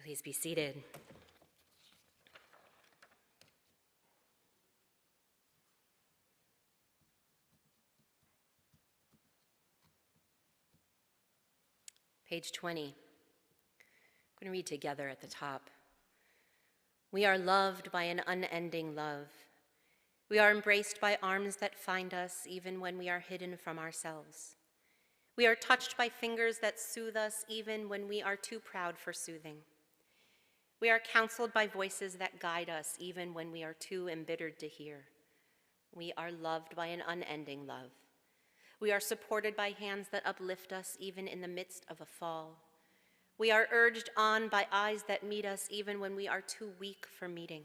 Please be seated. Page 20. I'm going to read together at the top. We are loved by an unending love. We are embraced by arms that find us even when we are hidden from ourselves. We are touched by fingers that soothe us even when we are too proud for soothing. We are counseled by voices that guide us even when we are too embittered to hear. We are loved by an unending love. We are supported by hands that uplift us even in the midst of a fall. We are urged on by eyes that meet us even when we are too weak for meeting.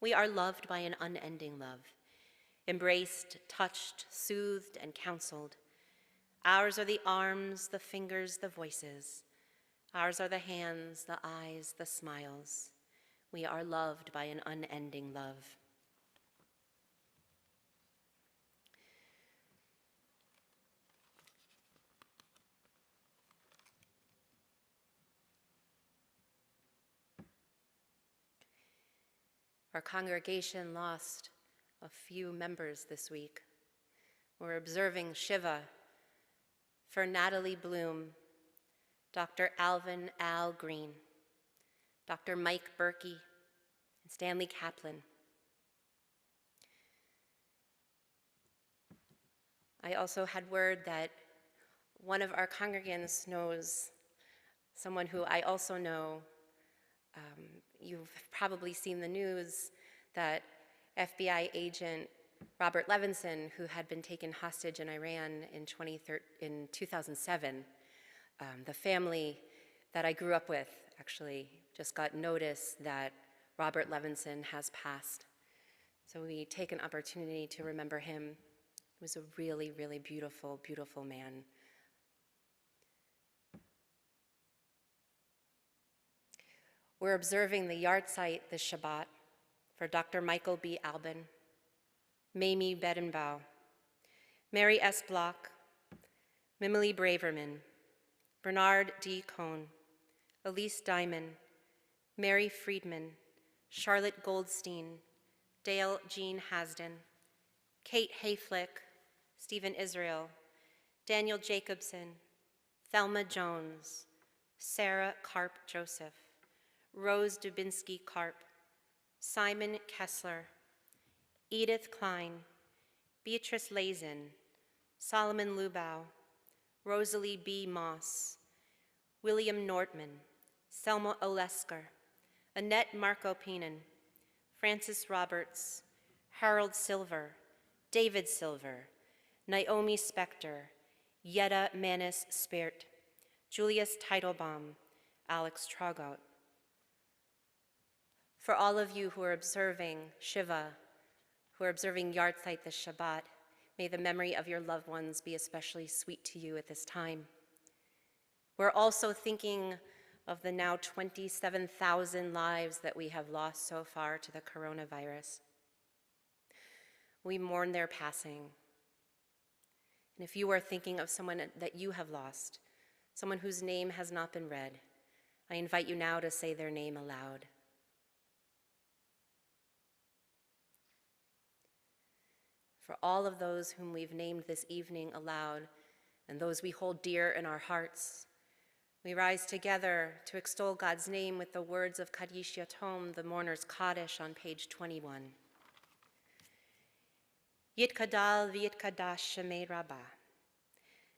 We are loved by an unending love, embraced, touched, soothed, and counseled. Ours are the arms, the fingers, the voices. Ours are the hands, the eyes, the smiles. We are loved by an unending love. Our congregation lost a few members this week. We're observing Shiva for Natalie Bloom, Dr. Alvin Al Green, Dr. Mike Berkey, and Stanley Kaplan. I also had word that one of our congregants knows someone who I also know. You've probably seen the news that FBI agent Robert Levinson, who had been taken hostage in Iran in 2007, the family that I grew up with actually just got notice that Robert Levinson has passed. So we take an opportunity to remember him. He was a really, really beautiful, beautiful man. We're observing the yahrzeit this Shabbat for Dr. Michael B. Albin, Mamie Bedenbaugh, Mary S. Block, Mimily Braverman, Bernard D. Cohn, Elise Diamond, Mary Friedman, Charlotte Goldstein, Dale Jean Hasden, Kate Hayflick, Stephen Israel, Daniel Jacobson, Thelma Jones, Sarah Karp Joseph, Rose Dubinsky Karp, Simon Kessler, Edith Klein, Beatrice Lazen, Solomon Lubau, Rosalie B. Moss, William Nordman, Selma Olesker, Annette Marco Peenan, Francis Roberts, Harold Silver, David Silver, Naomi Spector, Yetta Manis Spirt, Julius Teitelbaum, Alex Traugott. For all of you who are observing Shiva, who are observing Yahrzeit this Shabbat, may the memory of your loved ones be especially sweet to you at this time. We're also thinking of the now 27,000 lives that we have lost so far to the coronavirus. We mourn their passing, And if you are thinking of someone that you have lost, someone whose name has not been read, I invite you now to say their name aloud. For all of those whom we've named this evening aloud, and those we hold dear in our hearts, we rise together to extol God's name with the words of Kaddish Yatom, the mourner's Kaddish, on page 21. Yitkadal v'yitkadash shemei rabbah,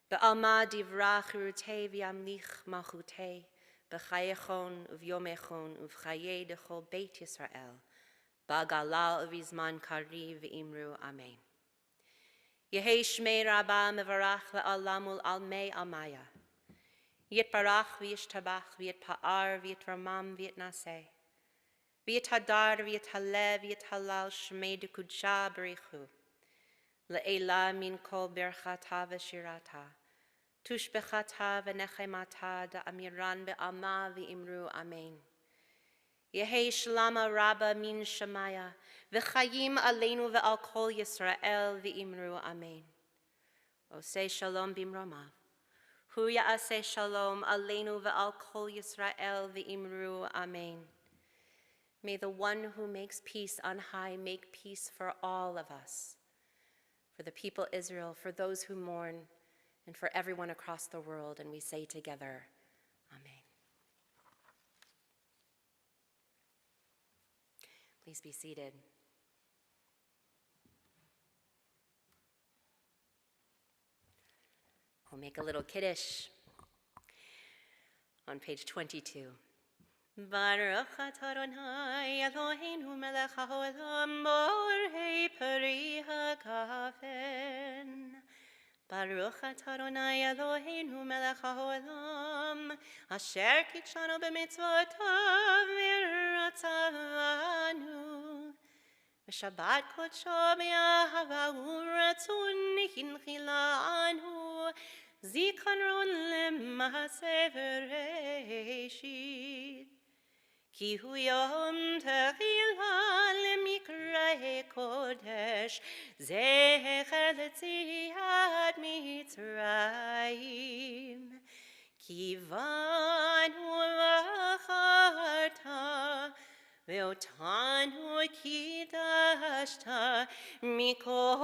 be'alma divrach urutei v'yamlich malchutei, b'chayechon uv'yomechon uv'chaye dechol beit Yisrael, ba'galal uv'izman kari v'imru amen. Yehei shmei rabbah mevarach le'alam ul'almei almaya, Yitbarach v'yishtabach v'yitpa'ar v'yitramam v'yitnaseh, v'yithadar v'yithaleh v'yithalal shmei dekudsha b'richu, le'ela min kol berchata v'shirata, tushbechata v'nechemata da'amiran be'alma v'imru amen. Yehei shlama rabba min shemaya, v'chayim aleinu ve'al kol Yisrael v'imru amen. Oseh shalom bimromav. Hu ya'aseh shalom aleinu ve'al kol Yisrael v'imru amen. May the one who makes peace on high make peace for all of us, for the people Israel, for those who mourn, and for everyone across the world. And we say together, amen. Please be seated. We'll make a little kiddush on page 22. Baruch atah Adonai Eloheinu melech haolam borei peri hagafen. Baruch atah Adonai Eloheinu melech haolam asher kitshanu b'mitzvotav v'ratzavanu. V'shabbat kodsho be'ahava u'ratzon hinchilanu zikaron lema'aseh v'reishit. Ki hu yom techila lemikra kodesh zecher letziat Mitzrayim. Ki vanu v'acharta ve'otanu kidashta mikol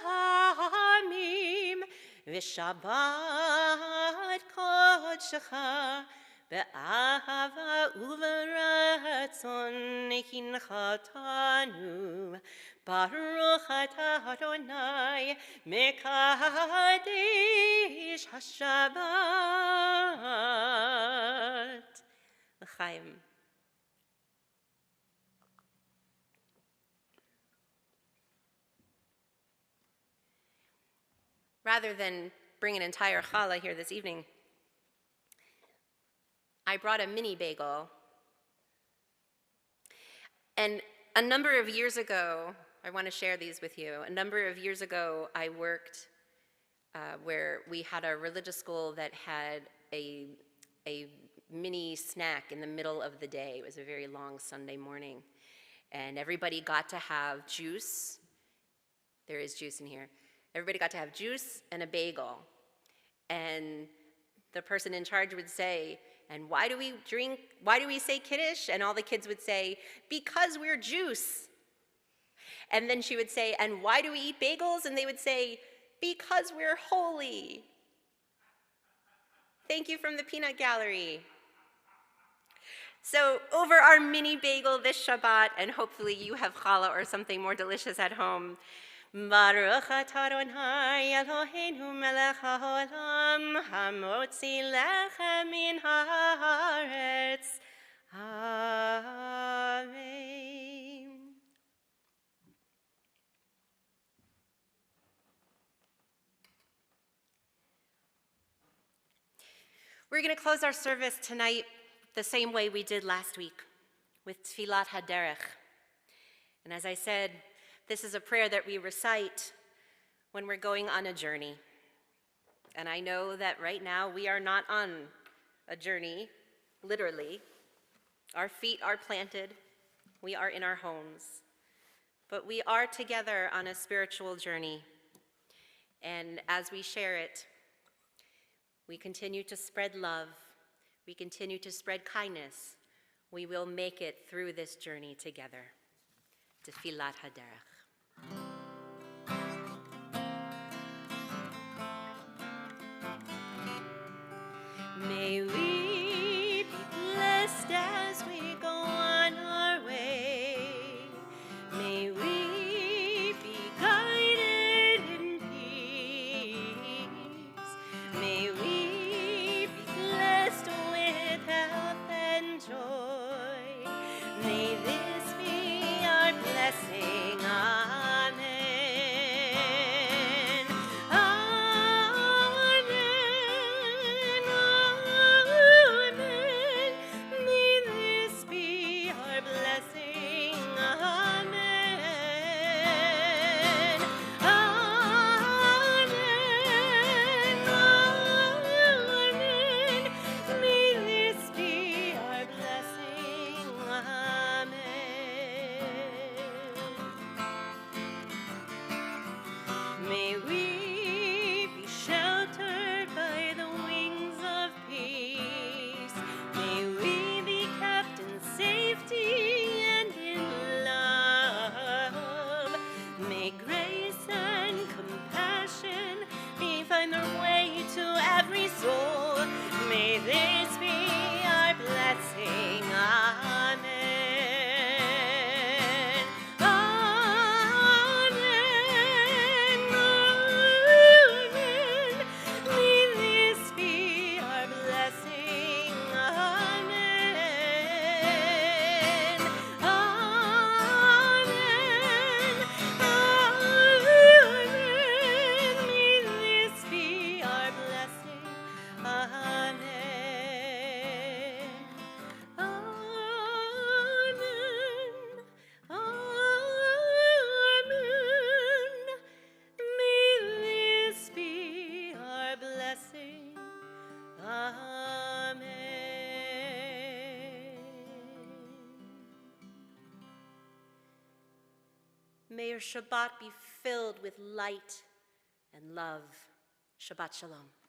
ha'amim v'shabbat kodshecha be'ahava uv'ratzon hinchatanu. Baruch atah Adonai mekadesh hashabbat. L'chaim. Rather than bring an entire challah here this evening, I brought a mini bagel. And a number of years ago, I want to share these with you. A number of years ago, I worked where we had a religious school that had a mini snack in the middle of the day. It was a very long Sunday morning. And everybody got to have juice. There is juice in here. Everybody got to have juice and a bagel. And the person in charge would say, and why do we say Kiddush? And all the kids would say, because we're juice. And then she would say, and why do we eat bagels? And they would say, because we're holy. Thank you from the Peanut Gallery. So over our mini bagel this Shabbat, and hopefully you have challah or something more delicious at home, Baruch atah Adonai Eloheinu melech haolam hamotzi lechem min haaretz. Amen. We're going to close our service tonight the same way we did last week, with Tfilat HaDerech. And as I said, this is a prayer that we recite when we're going on a journey. And I know that right now we are not on a journey, literally. Our feet are planted. We are in our homes. But we are together on a spiritual journey. And as we share it, we continue to spread love. We continue to spread kindness. We will make it through this journey together. Tefillat Haderech. May we be blessed as we go on our way. May we be guided in peace. May we be blessed with health and joy. May this be our blessing. Amen. Amen. Amen. May this be our blessing. Amen. Amen. Amen. May this be our blessing. Amen. May we be sheltered by the wings of peace. May we be kept in safety and in love. May grace and compassion find their way to every soul. May this be our blessing. Amen. Amen. Amen. May this be our blessing. Amen. Amen. Amen. May this be our blessing. Amen. Amen. Amen. May this be our blessing. Amen. May your Shabbat be filled with light and love. Shabbat Shalom.